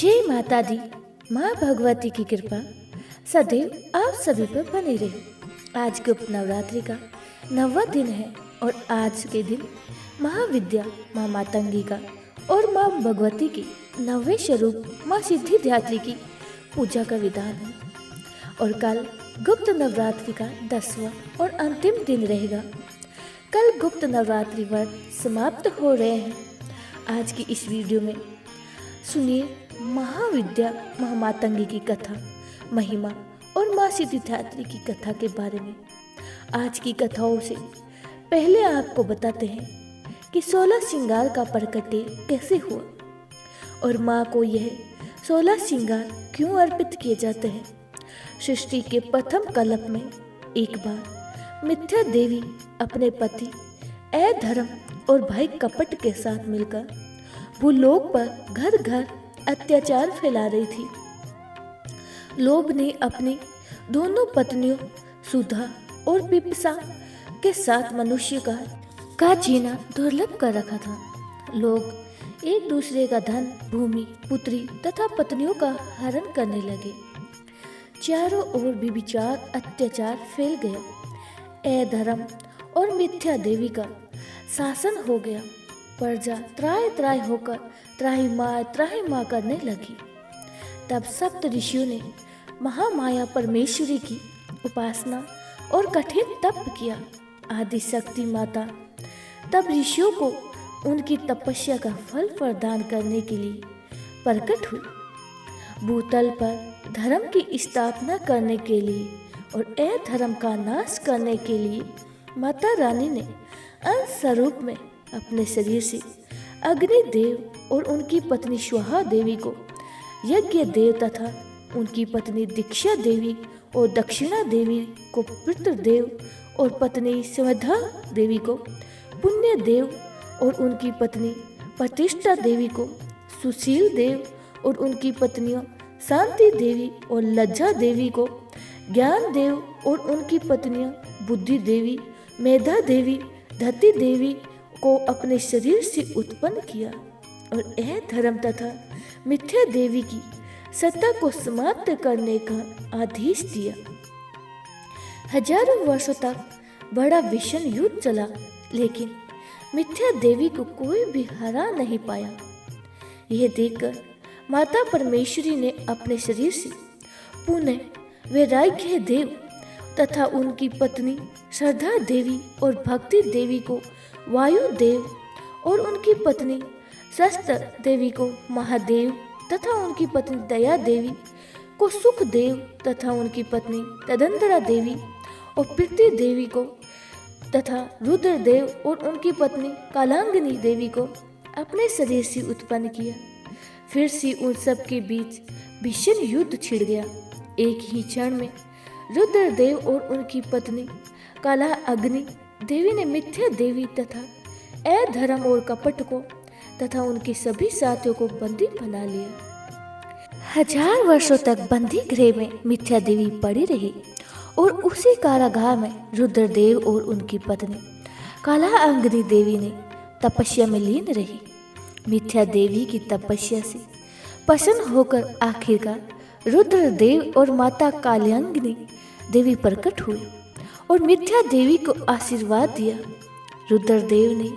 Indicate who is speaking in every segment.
Speaker 1: जय माता दी। माँ भगवती की कृपा सदैव आप सभी पर बनी रहे। आज गुप्त नवरात्रि का 9वां दिन है और आज के दिन महाविद्या माँ मातंगी का और माँ भगवती के 9वें स्वरूप माँ सिद्धिदात्री की पूजा का विधान है। और कल गुप्त नवरात्रि का 10वां और अंतिम दिन रहेगा। कल गुप्त नवरात्रि व्रत समाप्त हो रहे हैं। आज की इस वीडियो में सुनिए महाविद्या माँ मातंगी की कथा, महिमा और माँ सिद्धिदात्री की कथा के बारे में। आज की कथाओं से पहले आपको बताते हैं कि 16 श्रृंगार का प्रकट्य कैसे हुआ और माँ को यह 16 श्रृंगार क्यों अर्पित किए जाते हैं। सृष्टि के प्रथम कल्प में एक बार मिथ्या देवी अपने पति अधर्म और भाई कपट के साथ मिलकर भूलोक पर घर घर अत्याचार फैला रही थी। लोभ ने अपनी दोनों पत्नियों सुधा और पिपसा के साथ मनुष्य का जीना दुर्लभ कर रखा था। लोग एक दूसरे का धन, भूमि, पुत्री तथा पत्नियों का हरण करने लगे। चारों ओर व्यभिचार अत्याचार फैल गया। अधर्म और मिथ्या देवी का शासन हो गया। प्रजा त्राय त्राय होकर त्राही माँ करने लगी। तब सप्त ऋषियों ने महामाया परमेश्वरी की उपासना और कठिन तप किया। आदि शक्ति माता तब ऋषियों को उनकी तपस्या का फल प्रदान करने के लिए प्रकट हुई। भूतल पर धर्म की स्थापना करने के लिए और अधर्म का नाश करने के लिए माता रानी ने अंश स्वरूप में अपने शरीर से अग्निदेव और उनकी पत्नी स्वाहा देवी को, यज्ञ देव तथा उनकी पत्नी दीक्षा देवी और दक्षिणा देवी को पितृदेव और पत्नी स्वधा देवी को पुण्य देव और उनकी पत्नी प्रतिष्ठा देवी को सुशील देव और उनकी पत्नियों शांति देवी और लज्जा देवी को ज्ञान देव और उनकी पत्नियों बुद्धि देवी, मेधा देवी, धति देवी को अपने शरीर से उत्पन्न किया और अधर्म तथा मिथ्या देवी की सत्ता को समाप्त करने का आदेश दिया। हजारों वर्षों तक बड़ा भीषण युद्ध चला, लेकिन मिथ्या देवी को कोई भी हरा नहीं पाया। यह देखकर माता परमेश्वरी ने अपने शरीर से पुनः वैराग्य देव तथा उनकी पत्नी श्रद्धा देवी और भक्ति देवी को वायु देव और उनकी पत्नी शस्त्र देवी को महादेव तथा उनकी पत्नी दया देवी को सुख देव तथा उनकी पत्नी तदंतरा देवी और प्रीति देवी को तथा रुद्र देव और उनकी पत्नी कालांगिनी देवी को अपने शरीर से उत्पन्न किया। फिर से उन सब के बीच भीषण युद्ध छिड़ गया। एक ही क्षण में रुद्र देव और उनकी पत्नी काला अग्नि देवी ने मिथ्या देवी तथा अधर्म और कपट को तथा उनके सभी साथियों को बंदी बना लिया। 1000 वर्षों तक बंदी गृह में मिथ्या देवी पड़ी रही और उसी कारागार में रुद्रदेव और उनकी पत्नी काला अग्नि देवी ने तपस्या में लीन रही। मिथ्या देवी की तपस्या से प्रसन्न होकर आखिरकार रुद्रदेव और माता कालांगिनी देवी प्रकट हुई और मिथ्या देवी को आशीर्वाद दिया। रुद्रदेव ने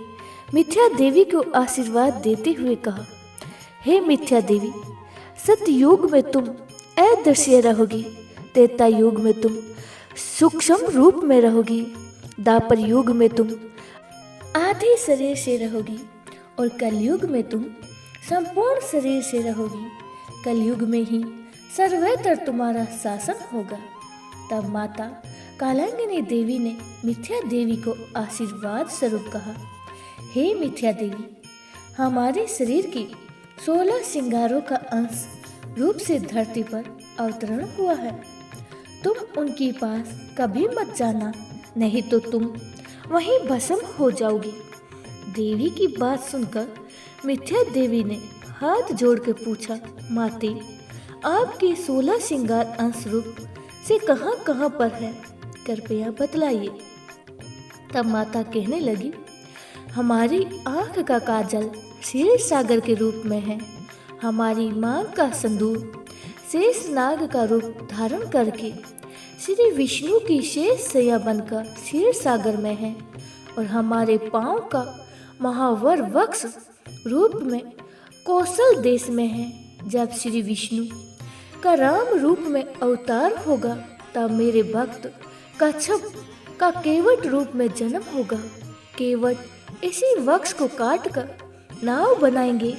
Speaker 1: मिथ्या देवी को आशीर्वाद देते हुए कहा, हे मिथ्या देवी, सतयुग में तुम अदृश्य रहोगी, त्रेता युग में तुम सूक्ष्म रूप में रहोगी, द्वापर युग में तुम आधे शरीर से रहोगी और कलयुग में तुम संपूर्ण शरीर से रहोगी। कलयुग में ही सर्वत्र तुम्हारा शासन होगा। तब माता कालांगिनी देवी ने मिथ्या देवी को आशीर्वाद स्वरूप कहा, हे मिथ्या देवी, हमारे शरीर के 16 श्रृंगारों का अंश रूप से धरती पर अवतरण हुआ है। तुम उनके पास कभी मत जाना, नहीं तो तुम वहीं भस्म हो जाओगी। देवी की बात सुनकर मिथ्या देवी ने हाथ जोड़ के पूछा, माते, आपके 16 श्रृंगार अंश रूप से कहाँ कहाँ पर है, कृपया बतलाइए। तब माता कहने लगी, हमारी आँख का काजल क्षीर सागर के रूप में है हमारी मांग का संदूक शेष नाग का रूप धारण करके श्री विष्णु की शेष सैया बनकर क्षीर सागर में है और हमारे पांव का महावर वक्ष रूप में कौशल देश में है। जब श्री विष्णु का राम रूप में अवतार होगा तब मेरे भक्त कच्छप का केवट रूप में जन्म होगा। केवट इसी वक्ष को काट कर नाव बनाएंगे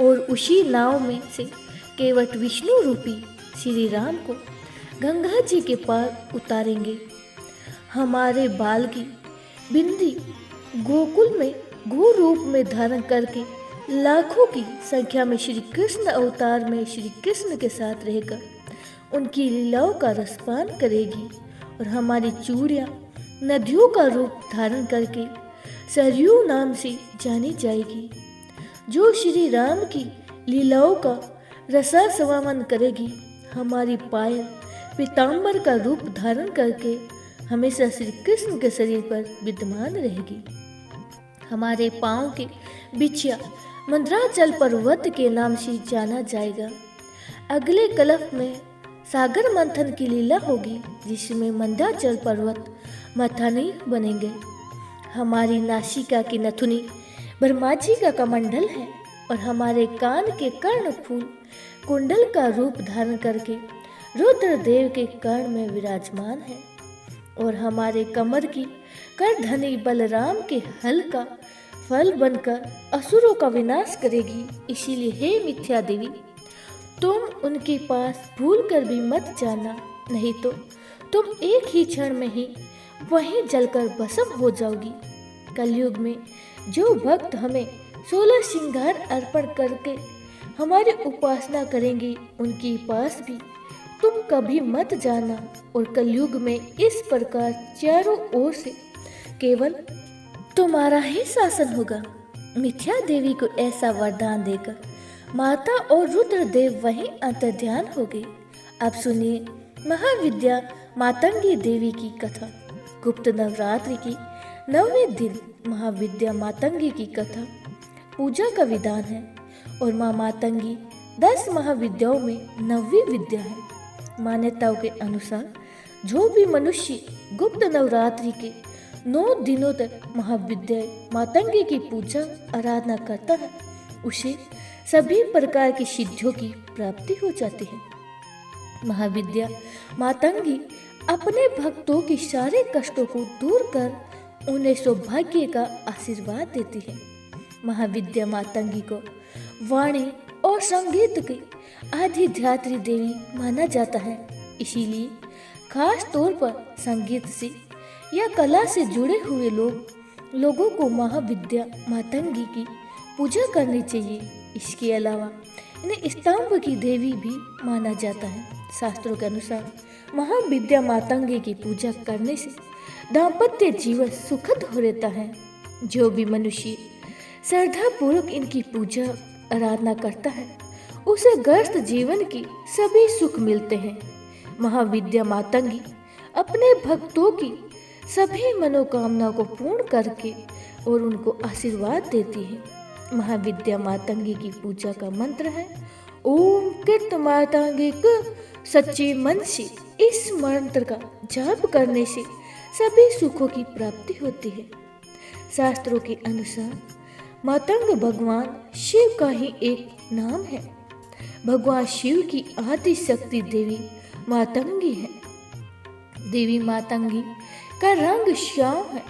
Speaker 1: और उसी नाव में से केवट विष्णु रूपी श्री राम को गंगा जी के पार उतारेंगे। हमारे बाल की बिंदी गोकुल में गो रूप में धारण करके लाखों की संख्या में श्री कृष्ण अवतार में श्री कृष्ण के साथ रहकर उनकी लीलाओं का रसपान करेगी और हमारी चूड़ियाँ नदियों का रूप धारण करके सरयू नाम से जानी जाएगी। जो श्री राम की लीलाओं का रसास्वादन करेगी। हमारी पायल पीताम्बर का रूप धारण करके हमेशा श्री कृष्ण के शरीर पर विद्यमान रहेगी। हमारे पांव के बिछिया मंद्राचल पर्वत के नाम से जाना जाएगा। अगले कल्प में सागर मंथन की लीला होगी जिसमें मंद्राचल पर्वत मथानी बनेंगे। हमारी नासिका की नथुनी ब्रह्मा जी का कमंडल है और हमारे कान के कर्ण फूल कुंडल का रूप धारण करके रुद्रदेव के कर्ण में विराजमान है और हमारे कमर की करधनी बलराम के हल का फल बनकर असुरों का विनाश करेगी। इसीलिए हे मिथ्या देवी, तुम उनके पास भूल कर भी मत जाना, नहीं तो तुम एक ही क्षण में ही वहीं जलकर भस्म हो जाओगी। कलयुग में जो भक्त हमें 16 श्रृंगार अर्पण करके हमारी उपासना करेंगे उनके पास भी तुम कभी मत जाना और कलयुग में इस प्रकार चारों ओर से केवल तुम्हारा ही शासन होगा। मिथ्या देवी को ऐसा वरदान देकर माता और रुद्रदेव वहीं अंतर्ध्यान हो गए। अब सुनिए महाविद्या मातंगी देवी की कथा। गुप्त नवरात्रि की 9वें दिन महाविद्या मातंगी की कथा पूजा का विधान है और माँ मातंगी 10 महाविद्याओं में 9वीं विद्या है। मान्यताओं के अनुसार जो भी मनुष्य गुप्त नवरात्रि के 9 दिनों तक महाविद्या मातंगी की पूजा आराधना करता है उसे सभी प्रकार की सिद्धियों की प्राप्ति हो जाती है। महाविद्या मातंगी अपने भक्तों के सारे कष्टों को दूर कर उन्हें सौभाग्य का आशीर्वाद देती है। महाविद्या मातंगी को वाणी और संगीत की आधिध्यात्री देवी माना जाता है। इसीलिए खास तौर पर संगीत से या कला से जुड़े हुए लोगों को महाविद्या मातंगी की पूजा करनी चाहिए। इसके अलावा इन्हें स्तंभ की देवी भी माना जाता है। शास्त्रों के अनुसार महाविद्या मातंगी की पूजा करने से दाम्पत्य जीवन सुखद हो रहता है। जो भी मनुष्य श्रद्धा पूर्वक इनकी पूजा आराधना करता है उसे ग्रस्त जीवन की सभी सुख मिलते हैं। महाविद्या मातंगी अपने भक्तों की सभी मनोकामनाओं को पूर्ण करके और उनको आशीर्वाद देती है। महाविद्या मातंगी की पूजा का मंत्र है ओम कृत मातंगी सच्चे मन से। इस मंत्र का जाप करने से सभी सुखों की प्राप्ति होती है। शास्त्रों के अनुसार मातंग भगवान शिव का ही एक नाम है। भगवान शिव की आदि शक्ति देवी मातंगी है। देवी मातंगी का रंग श्याम है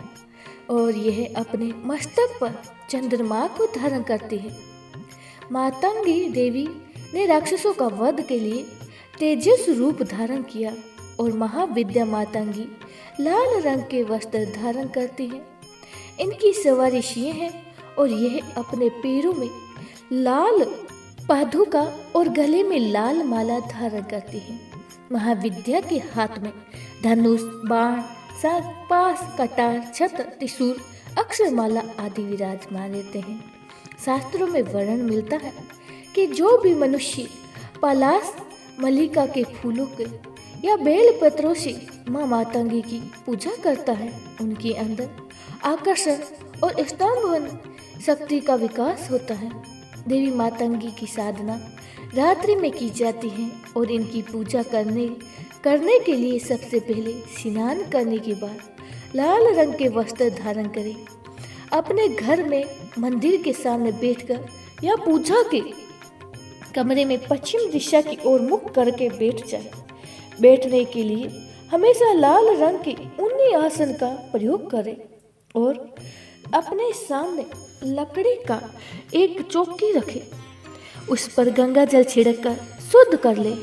Speaker 1: और यह अपने मस्तक पर चंद्रमा को धारण करती है। मातंगी देवी ने राक्षसों का वध के लिए तेजस रूप धारण किया और महाविद्या मातंगी लाल रंग के वस्त्र धारण करती है। इनकी सवारी सिंह है और यह अपने पैरों में लाल पादुका और गले में लाल माला धारण करती है। महाविद्या के हाथ में धनुष, बाण, शंख, पाश, कटार, छत्र, त्रिशूल, अक्षरमाला आदि विराजमान रहते हैं। शास्त्रों में वर्णन मिलता है कि जो भी मनुष्य पलाश, मल्लिका के फूलों के या बेल पत्रों से माँ मातंगी की पूजा करता है उनके अंदर आकर्षण और स्तंभन शक्ति का विकास होता है। देवी मातंगी की साधना रात्रि में की जाती है और इनकी पूजा करने के लिए सबसे पहले स्नान करने के बाद लाल रंग के वस्त्र धारण करें। अपने घर में मंदिर के सामने बैठकर या पूजा के कमरे में पश्चिम दिशा की ओर मुख करके बैठ जाए। बैठने के लिए हमेशा लाल रंग के ऊनी आसन का प्रयोग करें और अपने सामने लकड़ी का एक चौकी रखें। उस पर गंगा जल छिड़क कर शुद्ध कर ले।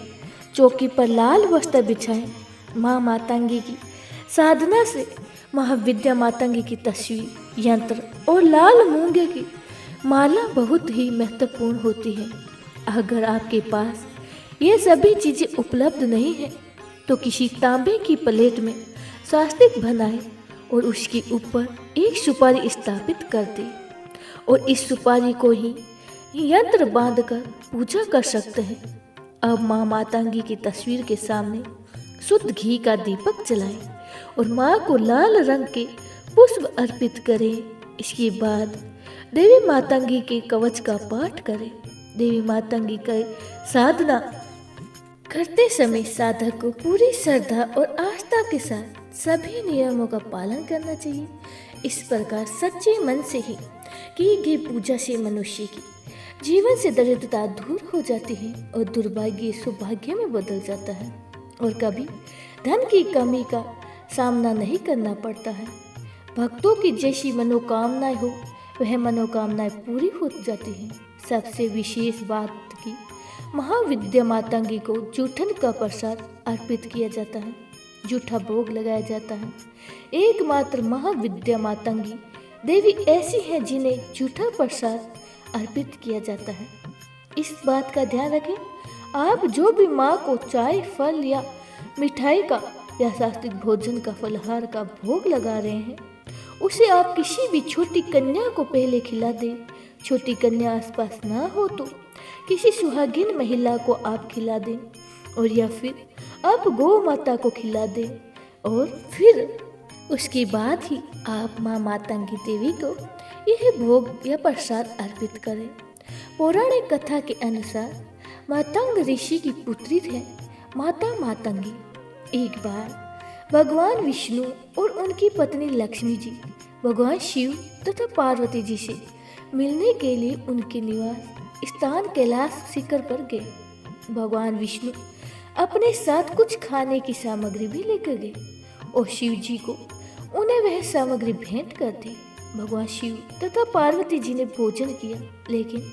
Speaker 1: चौकी पर लाल वस्त्र बिछाएं। माँ मातंगी की साधना से महाविद्या मातंगी की तस्वीर, यंत्र और लाल मूंगे की माला बहुत ही महत्वपूर्ण होती है। अगर आपके पास ये सभी चीजें उपलब्ध नहीं है तो किसी तांबे की प्लेट में स्वास्तिक बनाएं और उसके ऊपर एक सुपारी स्थापित कर दें और इस सुपारी को ही यंत्र बांधकर पूजा कर सकते हैं। अब माँ मातंगी की तस्वीर के सामने शुद्ध घी का दीपक जलाएं और माँ को लाल रंग के पुष्प अर्पित करें। इसके बाद देवी मातंगी के कवच का पाठ करें। देवी मातंगी का साधना करते समय साधक को पूरी श्रद्धा और आस्था के साथ सभी नियमों का पालन करना चाहिए। इस प्रकार सच्चे मन से ही की गई पूजा से मनुष्य की जीवन से दरिद्रता दूर हो जाती है और दुर्भाग्य सौभाग्य में बदल जाता है और कभी धन की कमी का सामना नहीं करना पड़ता है। भक्तों की जैसी मनोकामनाएं हो वह मनोकामनाएं पूरी हो जाती हैं। सबसे विशेष बात की महाविद्या मातंगी को जूठन का प्रसाद अर्पित किया जाता है। जूठा भोग लगाया जाता है। एकमात्र महाविद्या मातंगी देवी ऐसी है जिन्हें जूठा प्रसाद अर्पित किया जाता है। इस बात का ध्यान रखें, आप जो भी माँ को चाय, फल या मिठाई का या सात्विक भोजन का फलहार का भोग लगा रहे हैं उसे आप किसी भी छोटी कन्या को पहले खिला दें। छोटी कन्या आसपास ना हो तो किसी सुहागिन महिला को आप खिला दें और या फिर आप गौ माता को खिला दें और फिर उसके बाद ही आप माँ मातंगी देवी को यह भोग या प्रसाद अर्पित करें। पौराणिक कथा के अनुसार मातंग ऋषि की पुत्री है माता मातंगी। एक बार भगवान विष्णु और उनकी पत्नी लक्ष्मी जी भगवान शिव तथा पार्वती जी से मिलने के लिए उनके निवास स्थान कैलाश शिखर पर गए। भगवान विष्णु अपने साथ कुछ खाने की सामग्री भी लेकर गए और शिव जी को उन्हें वह सामग्री भेंट कर दी। भगवान शिव तथा पार्वती जी ने भोजन किया लेकिन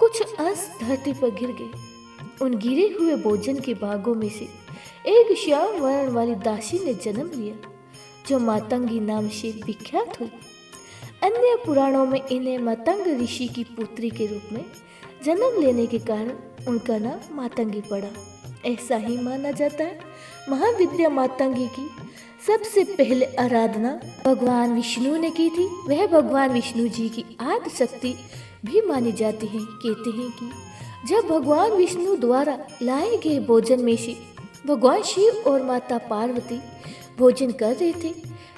Speaker 1: कुछ अंश धरती पर गिर गए। उन गिरे हुए भोजन के भागों में से एक श्याम वर्ण वाली दासी ने जन्म लिया जो मातंगी नाम से विख्यात हुई। अन्य पुराणों में इन्हें मातंग ऋषि की पुत्री के रूप में जन्म लेने के कारण उनका नाम मातंगी पड़ा। ऐसा ही माना जाता है महाविद्या मातंगी की सबसे पहले आराधना भगवान विष्णु ने की थी। वह भगवान विष्णु जी की आदि शक्ति भी मानी जाती है। कहते हैं कि जब भगवान विष्णु द्वारा लाए गए भोजन में से भगवान शिव और माता पार्वती भोजन कर रहे थे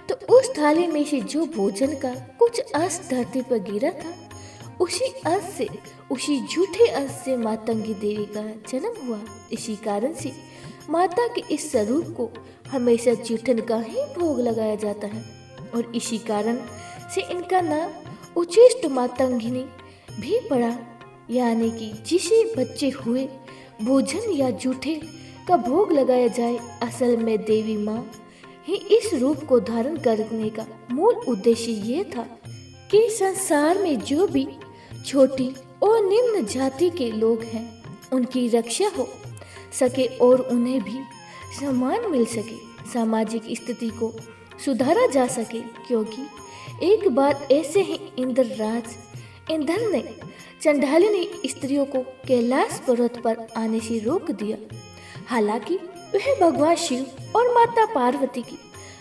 Speaker 1: तो उस थाली में से जो भोजन का कुछ अंश धरती पर गिरा था उसी झूठे अंश से मातंगी देवी का जन्म हुआ। इसी कारण से माता के इस स्वरूप को हमेशा जूठन का ही भोग लगाया जाता है और इसी कारण से इनका नाम उचिष्ट मातंगिनी भी पड़ा, यानी कि जिसे बच्चे हुए भोजन या जूठे का भोग लगाया जाए। असल में देवी माँ ही इस रूप को धारण करने का मूल उद्देश्य ये था कि संसार में जो भी छोटी और निम्न जाति के लोग हैं उनकी रक्षा हो सके और उन्हें भी सम्मान मिल सके, सामाजिक स्थिति को सुधारा जा सके। क्योंकि एक बार ऐसे ही इंद्र ने चंडालिनी स्त्रियों को कैलाश पर्वत पर आने से रोक दिया। हालांकि वह भगवान शिव और माता पार्वती की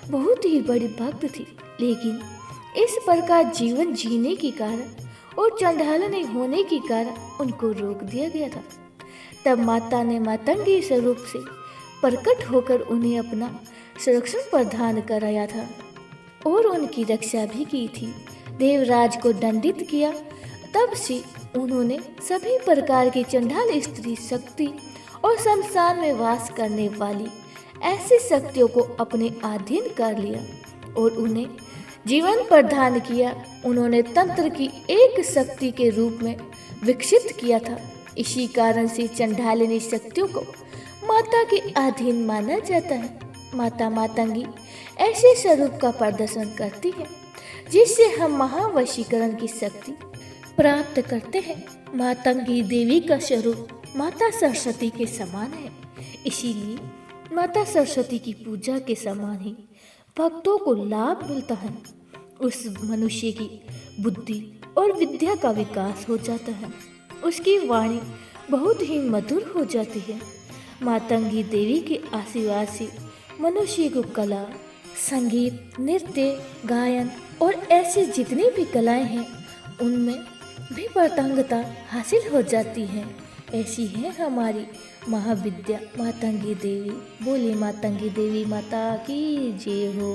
Speaker 1: बहुत ही बड़ी भक्त थी, लेकिन इस प्रकार जीवन जीने के कारण और चंडालिनी होने के कारण उनको रोक दिया गया था। तब माता ने मातंगी स्वरूप से प्रकट होकर उन्हें अपना संरक्षण प्रदान कराया था और उनकी रक्षा भी की थी। देवराज को दंडित किया। तब से उन्होंने सभी प्रकार की चंडाल स्त्री शक्ति और शमशान में वास करने वाली ऐसी शक्तियों को अपने अधीन कर लिया और उन्हें जीवन प्रदान किया। उन्होंने तंत्र की एक शक्ति के रूप में विकसित किया था। इसी कारण से चंडालिनी शक्तियों को माता के अधीन माना जाता है। माता मातंगी ऐसे स्वरूप का प्रदर्शन करती है जिससे हम महावशीकरण की शक्ति प्राप्त करते हैं। मातंगी देवी का स्वरूप माता सरस्वती के समान है, इसीलिए माता सरस्वती की पूजा के समान ही भक्तों को लाभ मिलता है। उस मनुष्य की बुद्धि और विद्या का विकास हो जाता है, उसकी वाणी बहुत ही मधुर हो जाती है। मातंगी देवी के आशीर्वाद से मनुष्य को कला, संगीत, नृत्य, गायन और ऐसी जितनी भी कलाएं हैं उनमें भी पारंगतता हासिल हो जाती है। ऐसी है हमारी महाविद्या मातंगी देवी। बोले मातंगी देवी माता की जय हो।